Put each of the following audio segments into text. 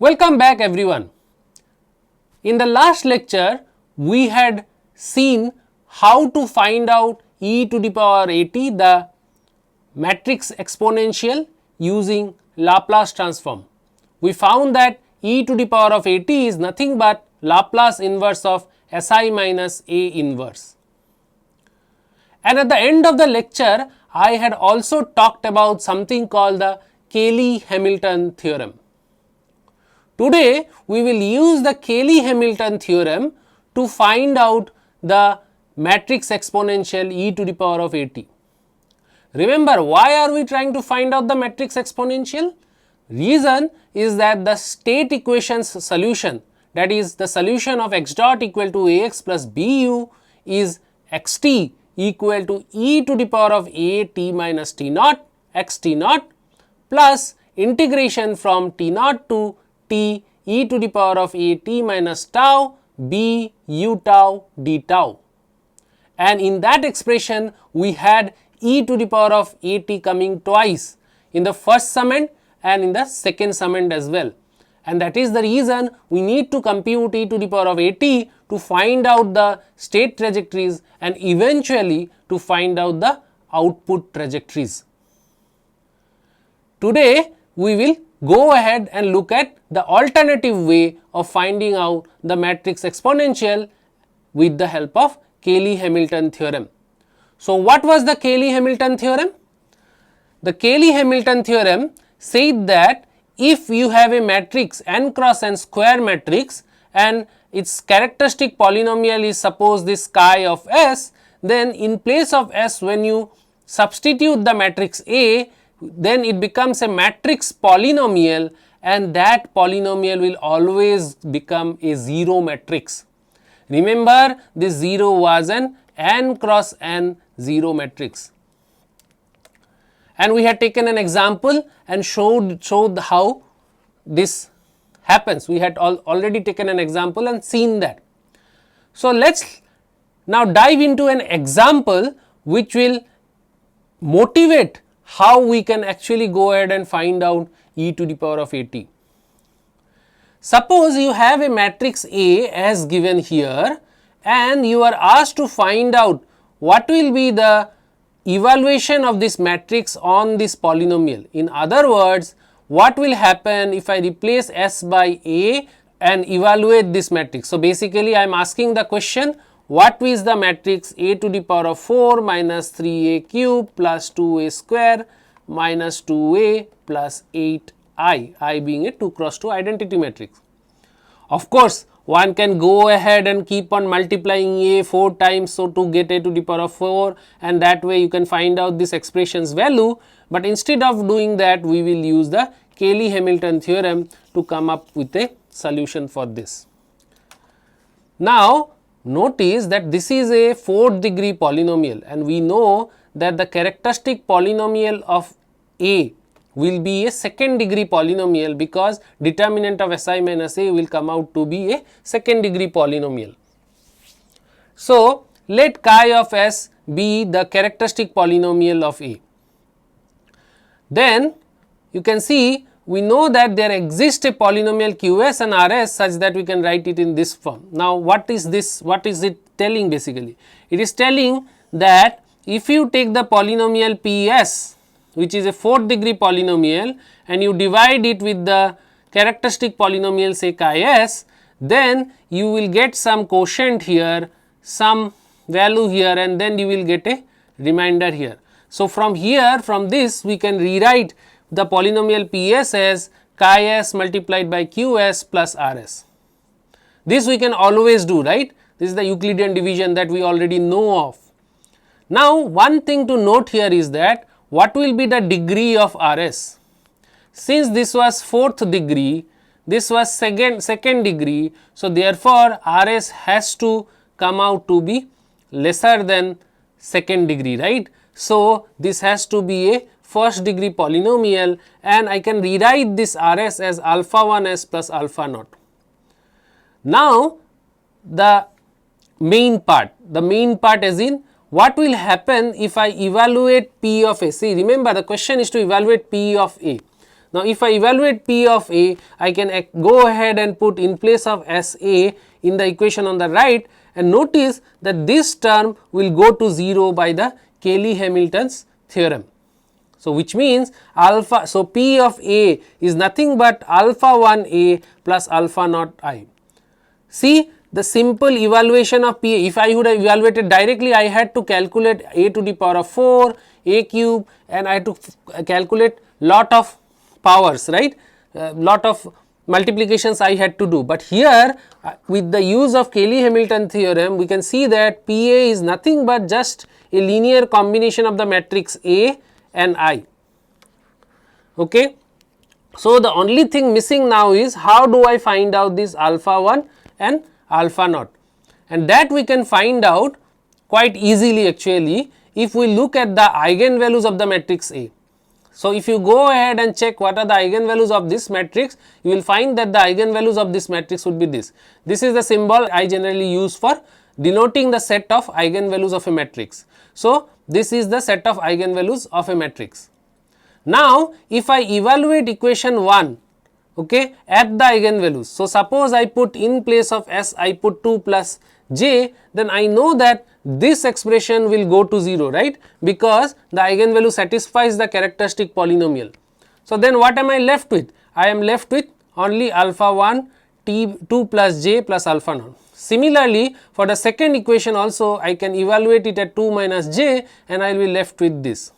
Welcome back everyone. In the last lecture, we had seen how to find out e to the power at, the matrix exponential using Laplace transform. We found that e to the power of at is nothing but Laplace inverse of Si minus A inverse. And at the end of the lecture, I had also talked about something called the Cayley-Hamilton theorem. Today, we will use the Cayley-Hamilton theorem to find out the matrix exponential e to the power of at. Remember, why are we trying to find out the matrix exponential? Reason is that the state equation's solution, that is the solution of x dot equal to ax plus bu is xt equal to e to the power of a t minus t naught x t naught plus integration from t naught to t e to the power of a t minus tau b u tau d tau. And in that expression, we had e to the power of a t coming twice, in the first summand and in the second summand as well. And that is the reason we need to compute e to the power of a t to find out the state trajectories and eventually to find out the output trajectories. Today, we will go ahead and look at the alternative way of finding out the matrix exponential with the help of Cayley-Hamilton theorem. So, what was the Cayley-Hamilton theorem? The Cayley-Hamilton theorem said that if you have a matrix n cross n square matrix and its characteristic polynomial is suppose this chi of s, then in place of s, when you substitute the matrix A, then it becomes a matrix polynomial, and that polynomial will always become a zero matrix. Remember, this 0 was an n cross n zero matrix. And we had taken an example and showed how this happens. We had already taken an example and seen that. So, let us now dive into an example which will motivate how we can actually go ahead and find out e to the power of at. Suppose you have a matrix A as given here and you are asked to find out what will be the evaluation of this matrix on this polynomial. In other words, what will happen if I replace S by A and evaluate this matrix. So, basically I am asking the question, what is the matrix a to the power of 4 minus 3a cube plus 2a square minus 2a plus 8i, I being a 2 cross 2 identity matrix. Of course, one can go ahead and keep on multiplying a 4 times, so to get a to the power of 4, and that way you can find out this expression's value, but instead of doing that, we will use the Cayley-Hamilton theorem to come up with a solution for this. Now, notice that this is a 4th degree polynomial and we know that the characteristic polynomial of A will be a 2nd degree polynomial because determinant of Si minus A will come out to be a 2nd degree polynomial. So, let chi of S be the characteristic polynomial of A. Then you can see we know that there exists a polynomial Qs and Rs such that we can write it in this form. Now, what is this? What is it telling basically? It is telling that if you take the polynomial Ps, which is a 4th degree polynomial, and you divide it with the characteristic polynomial say chi s, then you will get some quotient here, some value here, and then you will get a remainder here. So, from here, from this we can rewrite the polynomial Ps as chi s multiplied by Qs plus Rs. This we can always do, right? This is the Euclidean division that we already know of. Now, one thing to note here is that what will be the degree of Rs? Since this was 4th degree, this was second degree, so therefore, Rs has to come out to be lesser than 2nd degree, right? So, this has to be a 1st degree polynomial and I can rewrite this Rs as alpha 1 s plus alpha naught. Now, the main part as in what will happen if I evaluate P of A. See, remember the question is to evaluate P of A. Now, if I evaluate P of A, I can go ahead and put in place of S A in the equation on the right, and notice that this term will go to 0 by the Cayley-Hamilton's theorem. So, which means alpha, so P of A is nothing but alpha 1 A plus alpha naught I. See the simple evaluation of P A. If I would have evaluated directly, I had to calculate A to the power of 4, A cube, and I had to calculate lot of powers, right, lot of multiplications I had to do. But here with the use of Cayley-Hamilton theorem, we can see that P A is nothing but just a linear combination of the matrix A and I. Okay. So, the only thing missing now is how do I find out this alpha 1 and alpha naught, and that we can find out quite easily actually if we look at the eigenvalues of the matrix A. So, if you go ahead and check what are the eigenvalues of this matrix, you will find that the eigenvalues of this matrix would be this. This is the symbol I generally use for denoting the set of eigenvalues of a matrix. So, this is the set of eigenvalues of a matrix. Now, if I evaluate equation 1, okay, at the eigenvalues. So, suppose I put in place of S, I put 2 plus j, then I know that this expression will go to 0, right, because the eigenvalue satisfies the characteristic polynomial. So, then what am I left with? I am left with only alpha 1 t 2 plus j plus alpha naught. Similarly, for the second equation also I can evaluate it at 2 minus j and I will be left with this.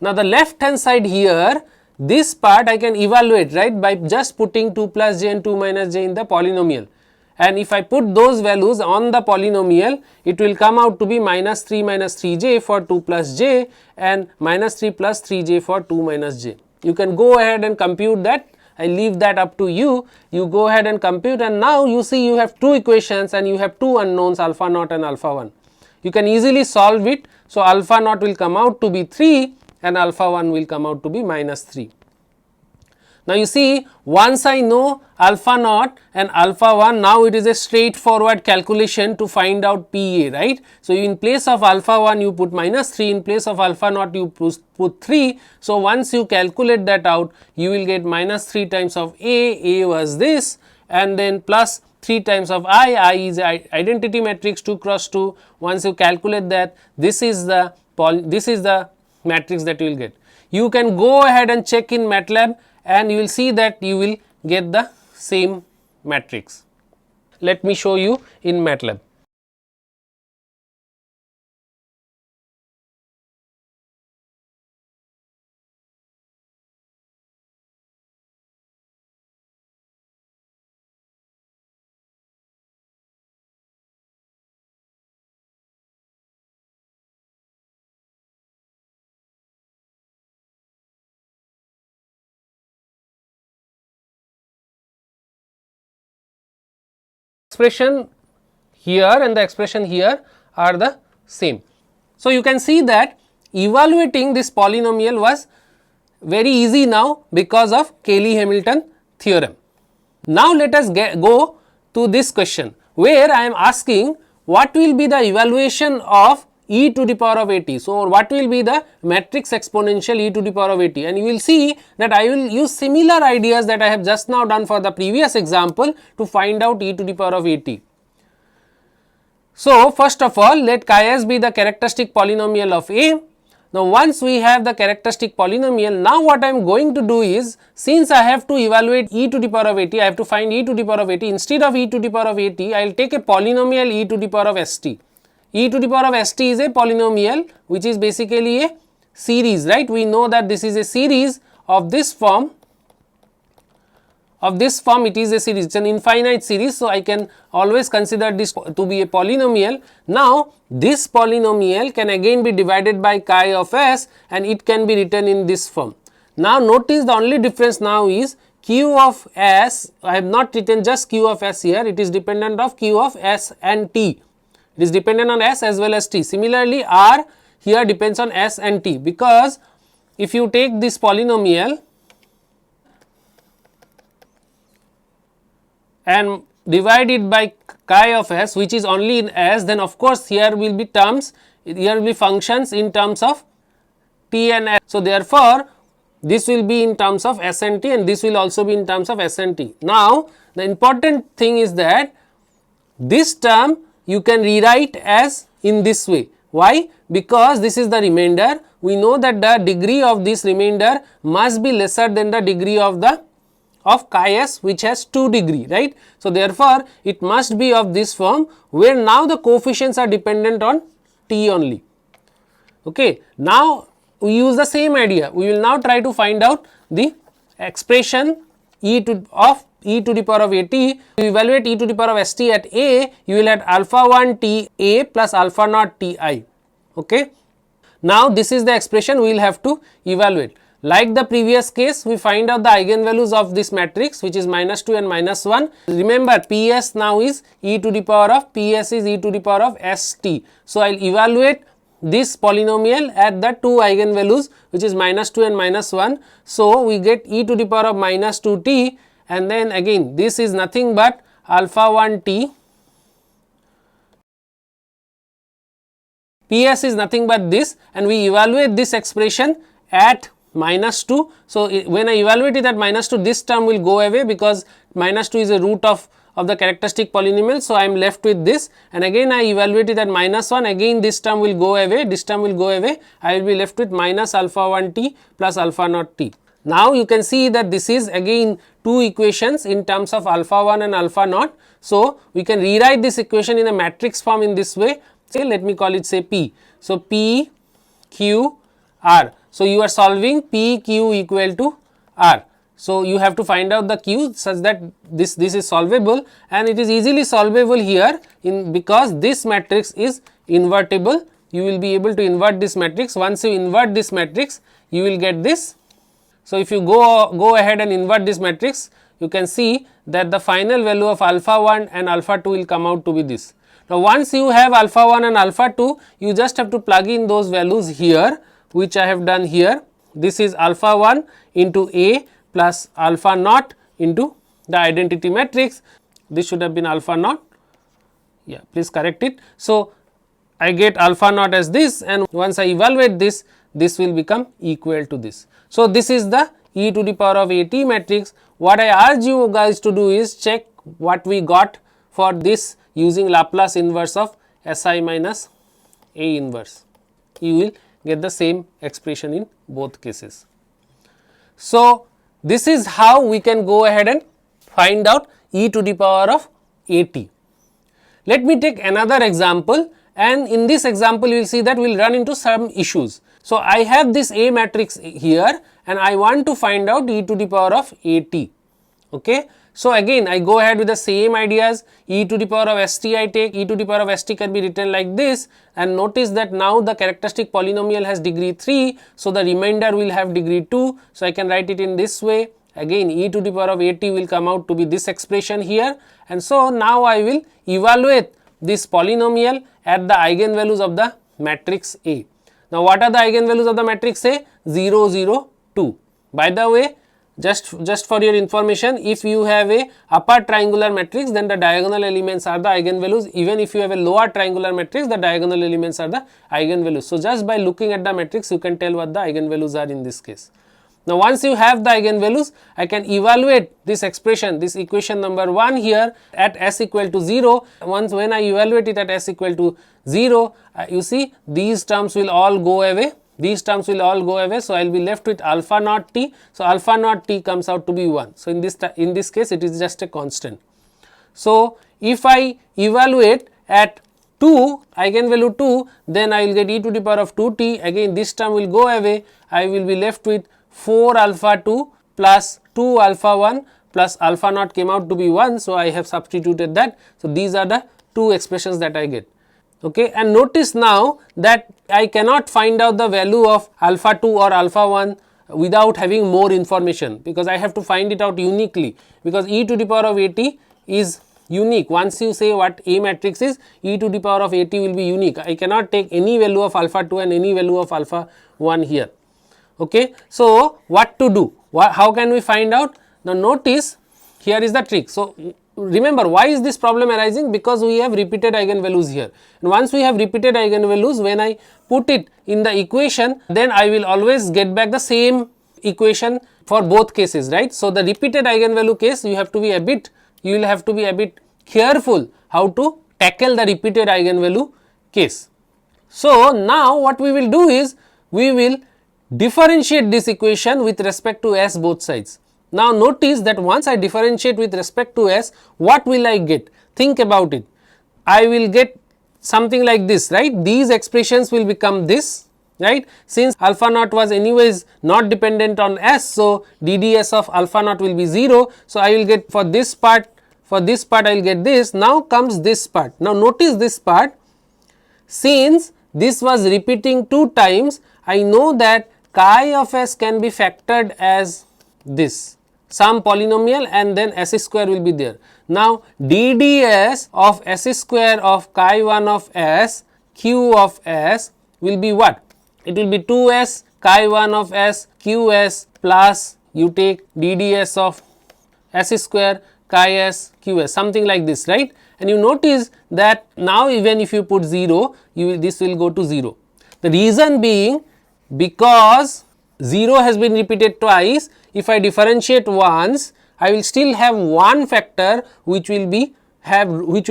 Now, the left hand side here, this part I can evaluate, right, by just putting 2 plus j and 2 minus j in the polynomial, and if I put those values on the polynomial, it will come out to be minus 3 minus 3j for 2 plus j and minus 3 plus 3j for 2 minus j. You can go ahead and compute that. I leave that up to you. You go ahead and compute, and now you see you have two equations and you have two unknowns, alpha naught and alpha 1. You can easily solve it. So, alpha naught will come out to be 3 and alpha 1 will come out to be minus 3. Now, you see, once I know alpha naught and alpha 1, now it is a straightforward calculation to find out P A, right. So, in place of alpha 1 you put minus 3, in place of alpha naught you put 3. So, once you calculate that out, you will get minus 3 times of A was this, and then plus 3 times of I is identity matrix 2 cross 2. Once you calculate that, this is the matrix that you will get. You can go ahead and check in MATLAB and you will see that you will get the same matrix. Let me show you in MATLAB. Expression here and the expression here are the same. So, you can see that evaluating this polynomial was very easy now because of Cayley-Hamilton theorem. Now, let us go to this question where I am asking what will be the evaluation of e to the power of at. So, what will be the matrix exponential e to the power of at, and you will see that I will use similar ideas that I have just now done for the previous example to find out e to the power of at. So, first of all, let chi s be the characteristic polynomial of A. Now, once we have the characteristic polynomial, now what I am going to do is, since I have to evaluate e to the power of at, I have to find e to the power of at. Instead of e to the power of at, I will take a polynomial e to the power of st. E to the power of st is a polynomial which is basically a series, right. We know that this is a series of this form. It is a series, it is an infinite series. So, I can always consider this to be a polynomial. Now, this polynomial can again be divided by chi of s and it can be written in this form. Now, notice the only difference now is q of s, I have not written just q of s here, it is dependent of q of s and t. It is dependent on s as well as t. Similarly, r here depends on s and t, because if you take this polynomial and divide it by chi of s, which is only in s, then of course here will be terms, here will be functions in terms of t and s. So, therefore, this will be in terms of S and T, and this will also be in terms of S and T. Now, the important thing is that this term you can rewrite as in this way. Why? Because this is the remainder. We know that the degree of this remainder must be lesser than the degree of the chi s, which has 2 degree, right. So, therefore, it must be of this form, where now the coefficients are dependent on t only. Okay. Now, we use the same idea. We will now try to find out the expression e to the power of a t. To evaluate e to the power of s t at a, you will add alpha 1 t a plus alpha naught t I. Okay. Now, this is the expression we will have to evaluate. Like the previous case, we find out the eigenvalues of this matrix, which is -2 and -1. Remember, Ps now is e to the power of Ps is e to the power of st. So, I will evaluate this polynomial at the 2 eigenvalues, which is -2 and -1. So, we get e to the power of -2t, and then again this is nothing but alpha 1 t. Ps is nothing but this, and we evaluate this expression at -2. So, when I evaluate it at -2, this term will go away, because -2 is a root of the characteristic polynomial. So, I am left with this, and again I evaluate it at -1, again this term will go away, this term will go away, I will be left with minus alpha 1 t plus alpha naught t. Now, you can see that this is again 2 equations in terms of alpha 1 and alpha naught. So, we can rewrite this equation in a matrix form in this way. Say, let me call it say P. So, P Q R. So, you are solving P Q equal to R. So, you have to find out the Q such that this is solvable, and it is easily solvable here because this matrix is invertible. You will be able to invert this matrix. Once you invert this matrix, you will get this. So, if you go ahead and invert this matrix, you can see that the final value of alpha 1 and alpha 2 will come out to be this. Now, once you have alpha 1 and alpha 2, you just have to plug in those values here, which I have done here. This is alpha 1 into A plus alpha naught into the identity matrix. This should have been alpha naught. Yeah, please correct it. So, I get alpha naught as this, and once I evaluate this, this will become equal to this. So, this is the e to the power of a t matrix. What I urge you guys to do is check what we got for this using Laplace inverse of Si minus A inverse. You will get the same expression in both cases. So, this is how we can go ahead and find out e to the power of a t. Let me take another example, and in this example you will see that we will run into some issues. So, I have this A matrix here, and I want to find out e to the power of a t. Okay. So, again I go ahead with the same ideas, e to the power of st I take, e to the power of st can be written like this, and notice that now the characteristic polynomial has degree 3. So, the remainder will have degree 2. So, I can write it in this way. Again e to the power of a t will come out to be this expression here, and so now I will evaluate this polynomial at the eigenvalues of the matrix A. Now, what are the eigenvalues of the matrix A? 0, 0, 2. By the way, just for your information, if you have a upper triangular matrix, then the diagonal elements are the eigenvalues. Even if you have a lower triangular matrix, the diagonal elements are the eigenvalues. So, just by looking at the matrix, you can tell what the eigenvalues are in this case. Now, once you have the eigenvalues, I can evaluate this expression, this equation number 1 here at s equal to 0. Once when I evaluate it at s equal to 0, you see these terms will all go away. These terms will all go away. So, I will be left with alpha naught t. So, alpha naught t comes out to be 1. So, in this case it is just a constant. So, if I evaluate at 2, eigenvalue 2, then I will get e to the power of 2t. Again this term will go away. I will be left with 4 alpha 2 plus 2 alpha 1 plus alpha naught came out to be 1. So, I have substituted that. So, these are the 2 expressions that I get. Okay, and notice now that I cannot find out the value of alpha 2 or alpha 1 without having more information, because I have to find it out uniquely, because e to the power of a t is unique. Once you say what A matrix is, e to the power of a t will be unique. I cannot take any value of alpha 2 and any value of alpha 1 here. Okay. So, what to do? How can we find out? Now, notice here is the trick. So, remember, why is this problem arising? Because we have repeated eigenvalues here, and once we have repeated eigenvalues, when I put it in the equation, then I will always get back the same equation for both cases, right. So, the repeated eigenvalue case you will have to be a bit careful how to tackle the repeated eigenvalue case. So, now what we will do is we will differentiate this equation with respect to S both sides. Now, notice that once I differentiate with respect to S, what will I get? Think about it. I will get something like this, right. These expressions will become this, right. Since alpha naught was anyways not dependent on S, so DDS of alpha naught will be 0. So, I will get for this part I will get this. Now, comes this part. Now, notice this part, since this was repeating 2 times, I know that chi of S can be factored as this, some polynomial, and then S square will be there. Now, DDS of S square of chi 1 of S Q of S will be what? It will be 2S chi 1 of S QS plus you take DDS of S square chi S QS, something like this, right. And you notice that now even if you put 0, this will go to 0. The reason being, because 0 has been repeated twice, if I differentiate once, I will still have one factor which will have root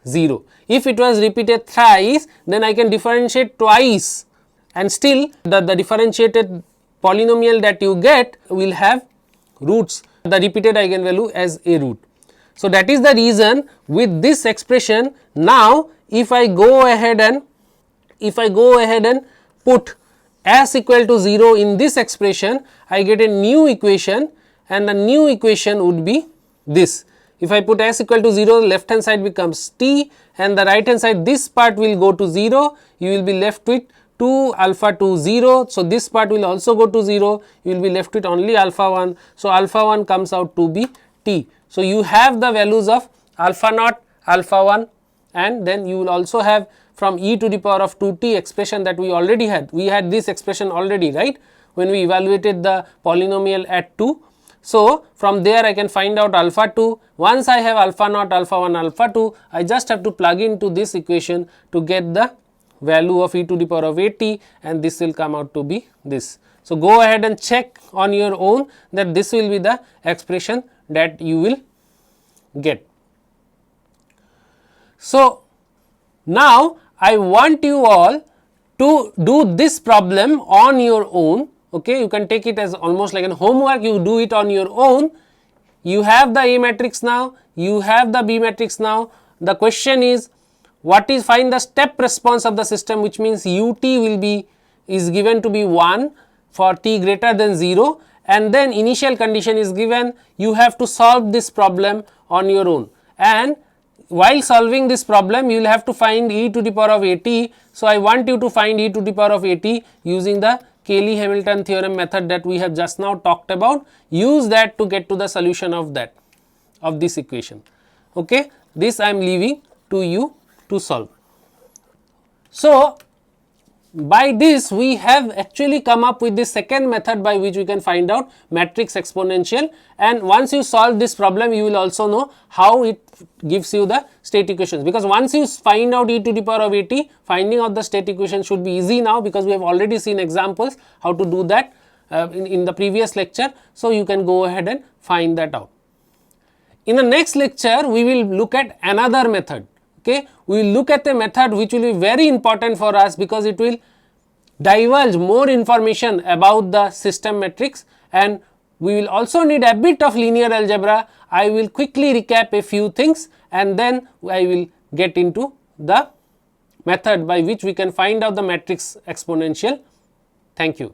0. If it was repeated thrice, then I can differentiate twice and still the differentiated polynomial that you get will have roots, the repeated eigenvalue as a root. So, that is the reason with this expression. Now, if I go ahead and put S equal to 0 in this expression, I get a new equation, and the new equation would be this. If I put S equal to 0, left hand side becomes T, and the right hand side, this part will go to 0, you will be left with 2 alpha 2 0. So, this part will also go to 0, you will be left with only alpha 1. So, alpha 1 comes out to be T. So, you have the values of alpha naught, alpha 1, and then you will also have from e to the power of 2t expression that we already had. We had this expression already, right, when we evaluated the polynomial at 2. So, from there I can find out alpha 2. Once I have alpha naught, alpha 1, alpha 2, I just have to plug into this equation to get the value of e to the power of 80, and this will come out to be this. So, go ahead and check on your own that this will be the expression that you will get. So, now I want you all to do this problem on your own. Okay, you can take it as almost like an homework, you do it on your own. You have the A matrix now, you have the B matrix now. The question is, find the step response of the system, which means ut is given to be 1 for t greater than 0, and then initial condition is given. You have to solve this problem on your own, and while solving this problem you will have to find e to the power of 80. So, I want you to find e to the power of 80 using the Cayley-Hamilton theorem method that we have just now talked about. Use that to get to the solution of this equation. Okay, this I am leaving to you to solve. So, by this we have actually come up with the second method by which we can find out matrix exponential, and once you solve this problem you will also know how it gives you the state equations, because once you find out e to the power of 80, finding out the state equation should be easy now, because we have already seen examples how to do that in the previous lecture. So, you can go ahead and find that out. In the next lecture we will look at another method. Okay, we will look at a method which will be very important for us, because it will divulge more information about the system matrix, and we will also need a bit of linear algebra. I will quickly recap a few things, and then I will get into the method by which we can find out the matrix exponential. Thank you.